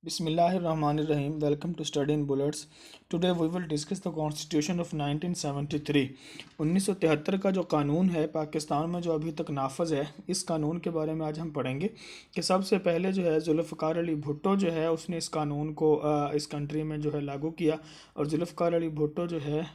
Bismillahirrahmanirrahim. Welcome to Study in Bullets. Today we will discuss the Constitution of 1973. 1973 का जो कानून है पाकिस्तान में जो अभी तक नाफज है, इस कानून के बारे में आज हम पढ़ेंगे कि सबसे पहले जो है जुल्फ़िकार अली भुट्टो जो है उसने इस कानून को इस कंट्री में जो है लागू किया। और जुल्फ़िकार अली भुट्टो जो है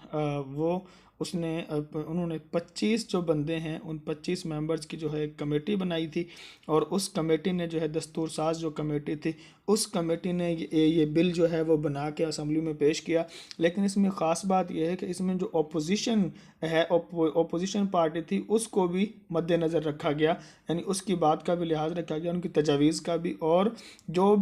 उन्होंने 25 जो बंदे हैं उन 25 मेंबर्स की जो है एक कमेटी बनाई थी। और उस कमेटी ने जो है दस्तूर साज जो कमेटी थी, उस कमेटी ने ये बिल जो है वो बना के असम्बली में पेश किया। लेकिन इसमें ख़ास बात यह है कि इसमें जो अपोजिशन है, अपोजिशन पार्टी थी, उसको भी मद्देनज़र रखा गया, यानी उसकी बात का भी लिहाज रखा गया, उनकी तजावीज़ का भी। और जो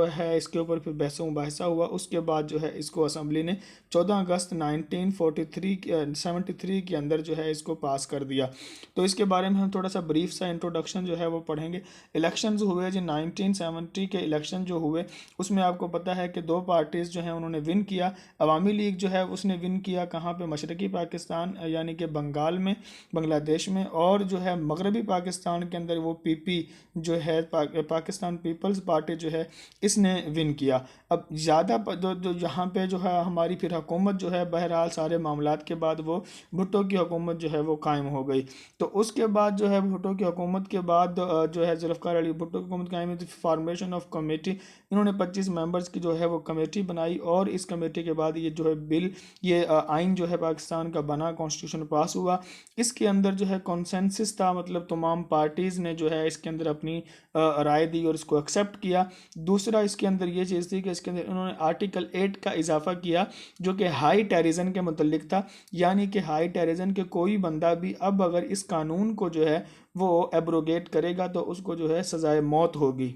है इसके ऊपर फिर बहस मुबाहिसा हुआ। उसके बाद जो है इसको असम्बली ने 14 अगस्त 1973 के अंदर जो है इसको पास कर दिया। तो इसके बारे में हम थोड़ा सा ब्रीफ सा इंट्रोडक्शन जो है वो पढ़ेंगे। इलेक्शंस हुए जी 1970 के इलेक्शन जो हुए, उसमें आपको पता है कि दो पार्टीज़ जो हैं उन्होंने विन किया। अवामी लीग जो है उसने विन किया कहाँ पे, मशरक़ी पाकिस्तान यानी कि बंगाल में, बांग्लादेश में। और जो है मगरबी पाकिस्तान के अंदर वो पीपी जो है पाकिस्तान पीपल्स पार्टी जो है इसने विन किया। अब ज़्यादा जो यहाँ पे जो है हमारी फिर हुकूमत जो है, बहरहाल सारे मामलात के बाद वो भुट्टो की हुकूमत जो है वो कायम हो गई। तो उसके बाद जो है भुट्टो की हुकूमत के बाद जो है जुल्फ़िकार अली भुट्टो की हुकूमत कायम हुई थी। फॉर्मेशन ऑफ कमेटी, इन्होंने 25 मेंबर्स की जो है वो कमेटी बनाई। और इस कमेटी के बाद ये जो है बिल, ये आइन जो है पाकिस्तान का बना, कॉन्स्टिट्यूशन पास हुआ। इसके अंदर जो है कॉन्सेंसस था, मतलब तमाम पार्टीज़ ने जो है इसके अंदर अपनी राय दी और इसको एक्सेप्ट किया। दूसरा इसके अंदर ये चीज़ थी कि इसके अंदर उन्होंने आर्टिकल 8 का इजाफा किया जो कि हाई टेररिज्म के मुतल्लिक था, यानी कि हाई टेररिज्म के कोई बंदा भी अब अगर इस कानून को जो है वो एब्रोगेट करेगा तो उसको जो है सज़ाए मौत होगी।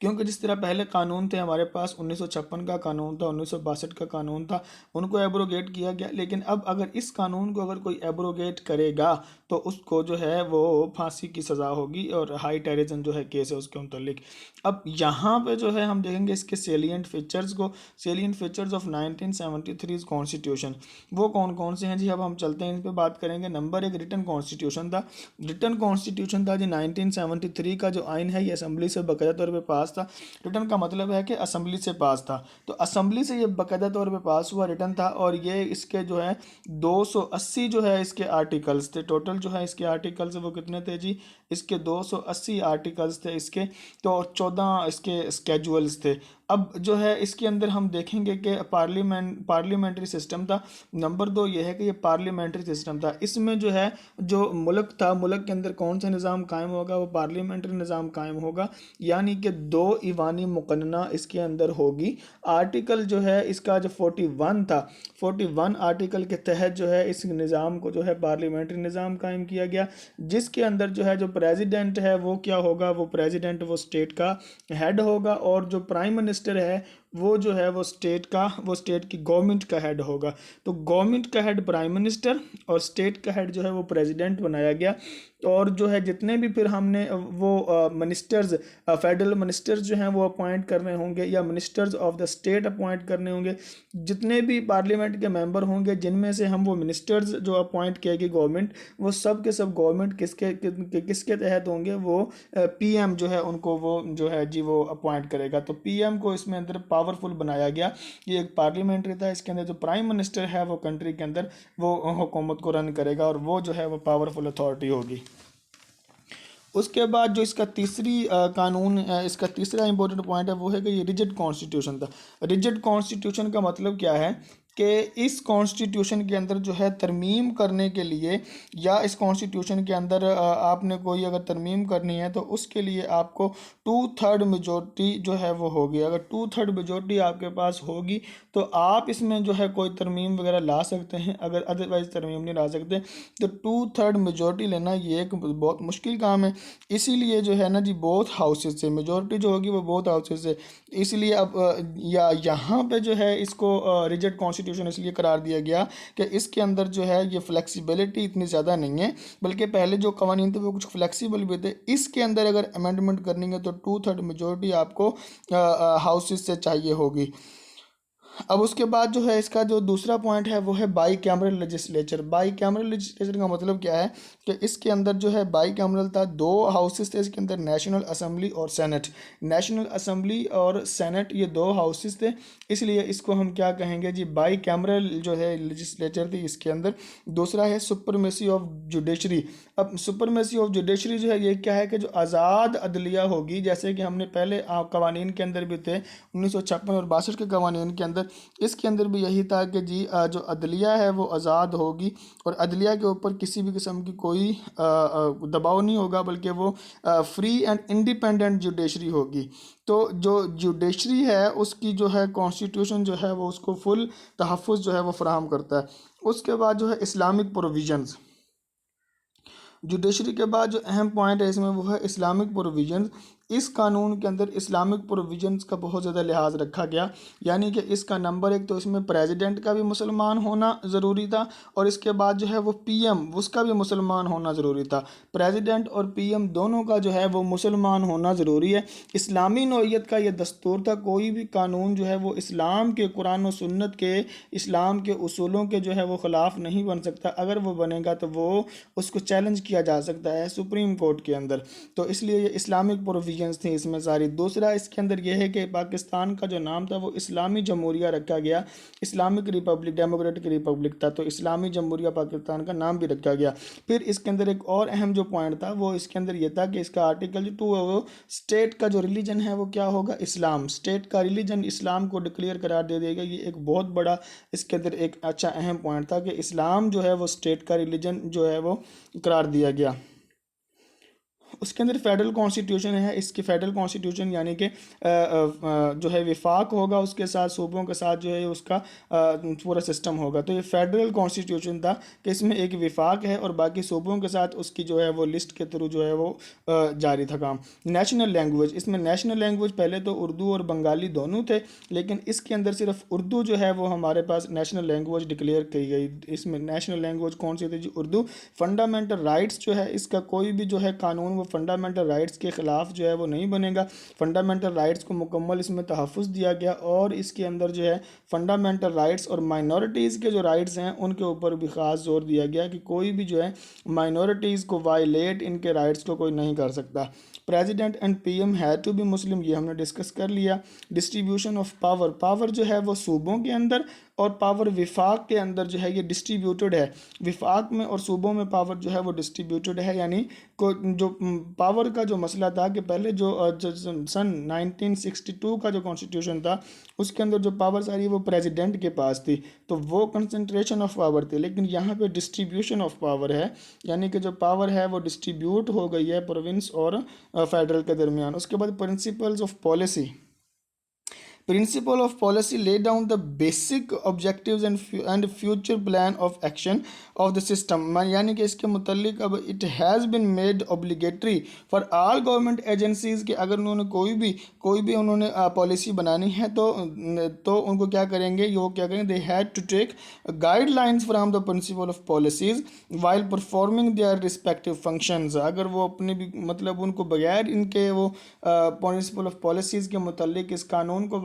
क्योंकि जिस तरह पहले कानून थे हमारे पास, 1956 का कानून था, 1962 का कानून था, उनको एब्रोगेट किया गया। लेकिन अब अगर इस कानून को अगर कोई एब्रोगेट करेगा तो उसको जो है वो फांसी की सज़ा होगी और हाई टेररिज्म जो है केस है उसके मुतल्लिक। अब यहाँ पे जो है हम देखेंगे इसके सेलियंट फीचर्स को, सेलियंट फीचर्स ऑफ 1973 कॉन्स्टिट्यूशन, वो कौन कौन से हैं जी। अब हम चलते हैं इन पे बात करेंगे। नंबर एक, रिटन कॉन्स्टिट्यूशन था। रिटन कॉन्स्टिट्यूशन था जी 1973 का जो आइन है ये असम्बली से बाकायदा तौर पे पास था। रिटन का मतलब है कि असम्बली से पास था, तो असम्बली से ये बाकायदा तौर पे पास हुआ, रिटन था। और ये इसके जो है 280 जो है इसके आर्टिकल्स थे। टोटल जो है इसके आर्टिकल्स वो कितने थे जी, इसके 280 आर्टिकल्स थे इसके, तो 14 इसके स्केजुअल्स थे। अब जो है इसके अंदर हम देखेंगे कि पार्लियामेंट्री सिस्टम था। नंबर दो ये है कि ये पार्लियामेंट्री सिस्टम था। इसमें जो है जो मुल्क था, मुल्क के अंदर कौन सा निज़ाम कायम होगा, वो पार्लियामेंट्री निज़ाम कायम होगा, यानी कि 2 ईवानी मुकन्ना इसके अंदर होगी। आर्टिकल जो है इसका जो 41 था, 41 आर्टिकल के तहत जो है इस निज़ाम को जो है पार्लियामेंट्री निज़ाम कायम किया गया, जिसके अंदर जो है जो प्रेसिडेंट है वो क्या होगा, वो प्रेसिडेंट वो स्टेट का हेड होगा। और जो प्राइम मिनिस्टर है वो जो है वो स्टेट की गवर्नमेंट का हेड होगा। तो गवर्नमेंट का हेड प्राइम मिनिस्टर और स्टेट का हेड जो है वो प्रेसिडेंट बनाया गया। और जो है जितने भी फिर हमने वो मिनिस्टर्स, फेडरल मिनिस्टर्स जो हैं वो अपॉइंट करने होंगे, या ministers of the state appoint करने होंगे। जितने भी पार्लियामेंट के मेंबर होंगे जिनमें से हम वो मिनिस्टर्स जो अपॉइंट किएगी गवर्नमेंट, वो सब के सब गवर्नमेंट किसके तहत होंगे, वो पीएम जो है उनको वो जो है जी वो अपॉइंट करेगा। तो पीएम को इसमें अंदर पावरफुल बनाया गया। ये एक पार्लियामेंट्री था, इसके अंदर जो प्राइम मिनिस्टर है वो कंट्री के अंदर वो हुकूमत को रन करेगा और वो जो है वो पावरफुल अथॉरिटी होगी। उसके बाद जो इसका इसका तीसरा इंपॉर्टेंट पॉइंट है वो है कि ये रिजिड कॉन्स्टिट्यूशन था। रिजिड कॉन्स्टिट्यूशन का मतलब क्या है कि इस कॉन्स्टिट्यूशन के अंदर जो है तरमीम करने के लिए, या इस कॉन्स्टिट्यूशन के अंदर आपने कोई अगर तरमीम करनी है तो उसके लिए आपको 2/3 मेजॉरिटी जो है वो होगी। अगर 2/3 मेजॉरिटी आपके पास होगी तो आप इसमें जो है कोई तरमीम वगैरह ला सकते हैं। अगर अदरवाइज़ तरमीम नहीं ला सकते तो 2/3 मेजॉरिटी लेना ये एक बहुत मुश्किल काम है। इसीलिए जो है ना जी बोथ हाउसेस से मेजॉरिटी जो होगी वो बोथ हाउसेस से, इसलिए अब या यहाँ पे जो है इसको रिजिड कॉन्स्टिट्यूशन इसलिए करार दिया गया कि इसके अंदर जो है ये फ्लेक्सिबिलिटी इतनी ज़्यादा नहीं है, बल्कि पहले जो कवानीन थे वो कुछ फ्लेक्सिबल भी थे। इसके अंदर अगर अमेंडमेंट करनी है तो 2/3 मेजॉरिटी आपको हाउसेस से चाहिए होगी। اب اس کے بعد جو ہے اس کا جو دوسرا پوائنٹ ہے وہ ہے by cameral legislature. By cameral legislature کا مطلب کیا ہے کہ اس کے اندر جو ہے بائی کیمرل تھا, دو ہاؤسز تھے اس کے اندر, نیشنل اسمبلی اور سینٹ. نیشنل اسمبلی اور سینٹ یہ دو ہاؤسز تھے, اس لیے اس کو ہم کیا کہیں گے جی, بائی کیمرل جو ہے لیجسلیچر تھی اس کے اندر. دوسرا ہے سپرمیسی آف جوڈیشری. اب سپرمیسی آف جوڈیشری جو ہے یہ کیا ہے کہ جو آزاد عدلیہ ہوگی, جیسے کہ ہم نے پہلے قوانین کے اندر بھی تھے 1956 اور 62 کے قوانین کے اندر, اس کے اندر بھی یہی تھا کہ جی جو عدلیہ ہے وہ آزاد ہوگی اور عدلیہ کے اوپر کسی بھی قسم کی کوئی دباؤ نہیں ہوگا, بلکہ وہ فری اینڈ انڈیپینڈنٹ جوڈیشری ہوگی. تو جو جوڈیشری ہے اس کی جو ہے کانسٹیٹیوشن جو ہے وہ اس کو فل تحفظ جو ہے وہ فراہم کرتا ہے. اس کے بعد جو ہے اسلامک پروویژنز. جوڈیشری کے بعد جو اہم پوائنٹ ہے اس میں وہ ہے اسلامک پروویژنز. اس قانون کے اندر اسلامک پروویژنز کا بہت زیادہ لحاظ رکھا گیا, یعنی کہ اس کا نمبر ایک تو اس میں پریزیڈنٹ کا بھی مسلمان ہونا ضروری تھا, اور اس کے بعد جو ہے وہ پی ایم اس کا بھی مسلمان ہونا ضروری تھا. پریزیڈنٹ اور پی ایم دونوں کا جو ہے وہ مسلمان ہونا ضروری ہے. اسلامی نوعیت کا یہ دستور تھا, کوئی بھی قانون جو ہے وہ اسلام کے, قرآن و سنت کے, اسلام کے اصولوں کے جو ہے وہ خلاف نہیں بن سکتا. اگر وہ بنے گا تو وہ اس کو چیلنج کیا جا سکتا ہے سپریم کورٹ کے اندر. تو اس لیے یہ اسلامک پروویژنز تھیں اس میں ساری. دوسرا اس کے اندر یہ ہے کہ پاکستان کا جو نام تھا وہ اسلامی جمہوریہ رکھا گیا, اسلامک ریپبلک, ڈیموکریٹک ریپبلک تھا, تو اسلامی جمہوریہ پاکستان کا نام بھی رکھا گیا. پھر اس کے اندر ایک اور اہم جو پوائنٹ تھا وہ اس کے اندر یہ تھا کہ اس کا آرٹیکل 2 ہے وہ اسٹیٹ کا جو ریلیجن ہے وہ کیا ہوگا, اسلام. اسٹیٹ کا ریلیجن اسلام کو ڈکلیئر قرار دے دے گا. یہ ایک بہت بڑا اس کے اندر ایک اچھا اہم پوائنٹ تھا کہ اسلام جو ہے وہ اسٹیٹ کا ریلیجن جو ہے وہ قرار دیا گیا. اس کے اندر فیڈرل کانسٹیٹیوشن ہے. اس کی فیڈرل کانسٹیٹیوشن یعنی کہ جو ہے وفاق ہوگا اس کے ساتھ, صوبوں کے ساتھ جو ہے اس کا پورا سسٹم ہوگا. تو یہ فیڈرل کانسٹیٹیوشن تھا کہ اس میں ایک وفاق ہے اور باقی صوبوں کے ساتھ اس کی جو ہے وہ لسٹ کے تھرو جو ہے وہ جاری تھا کام. نیشنل لینگویج, اس میں نیشنل لینگویج پہلے تو اردو اور بنگالی دونوں تھے, لیکن اس کے اندر صرف اردو جو ہے وہ ہمارے پاس نیشنل لینگویج ڈکلیئر کی گئی. اس میں نیشنل لینگویج کون سی تھی جی, اردو. فنڈامنٹل رائٹس جو ہے اس کا کوئی بھی جو ہے قانون وہ فنڈامنٹل رائٹس کے خلاف جو ہے وہ نہیں بنے گا. فنڈامنٹل رائٹس کو مکمل اس میں تحفظ دیا گیا, اور اس کے اندر جو ہے فنڈامنٹل رائٹس اور مائنورٹیز کے جو رائٹس ہیں ان کے اوپر بھی خاص زور دیا گیا کہ کوئی بھی جو ہے مائنورٹیز کو وائلیٹ ان کے رائٹس کو کوئی نہیں کر سکتا. President and PM head to be بی مسلم, یہ ہم نے ڈسکس کر لیا. ڈسٹریبیوشن آف پاور, پاور جو ہے وہ صوبوں کے اندر اور پاور وفاق کے اندر جو ہے یہ ڈسٹریبیوٹڈ ہے. وفاق میں اور صوبوں میں پاور جو ہے وہ ڈسٹریبیوٹڈ ہے, یعنی جو پاور کا جو مسئلہ تھا کہ پہلے جو سن 1962 کا جو کانسٹیٹیوشن تھا اس کے اندر جو پاور ساری وہ پریزیڈنٹ کے پاس تھی, تو وہ کنسنٹریشن آف پاور تھی. لیکن یہاں پہ ڈسٹریبیوشن آف پاور ہے, یعنی کہ جو پاور ہے وہ ڈسٹریبیوٹ ہو گئی ہے پروونس اور فیڈرل کے درمیان. اس کے بعد principles of policy. Principle of policy lay down the basic objectives and future plan of action of the system. یعنی کہ اس کے متعلق اب it has been made obligatory for all government agencies کہ اگر انہوں نے کوئی بھی انہوں نے پالیسی بنانی ہے تو ان کو کیا کریں گے, وہ کیا کریں گے, they had to take guidelines from the principle of policies while performing their respective functions. اگر وہ اپنے بھی مطلب ان کو بغیر ان کے وہ principle of policies کے متعلق اس قانون کو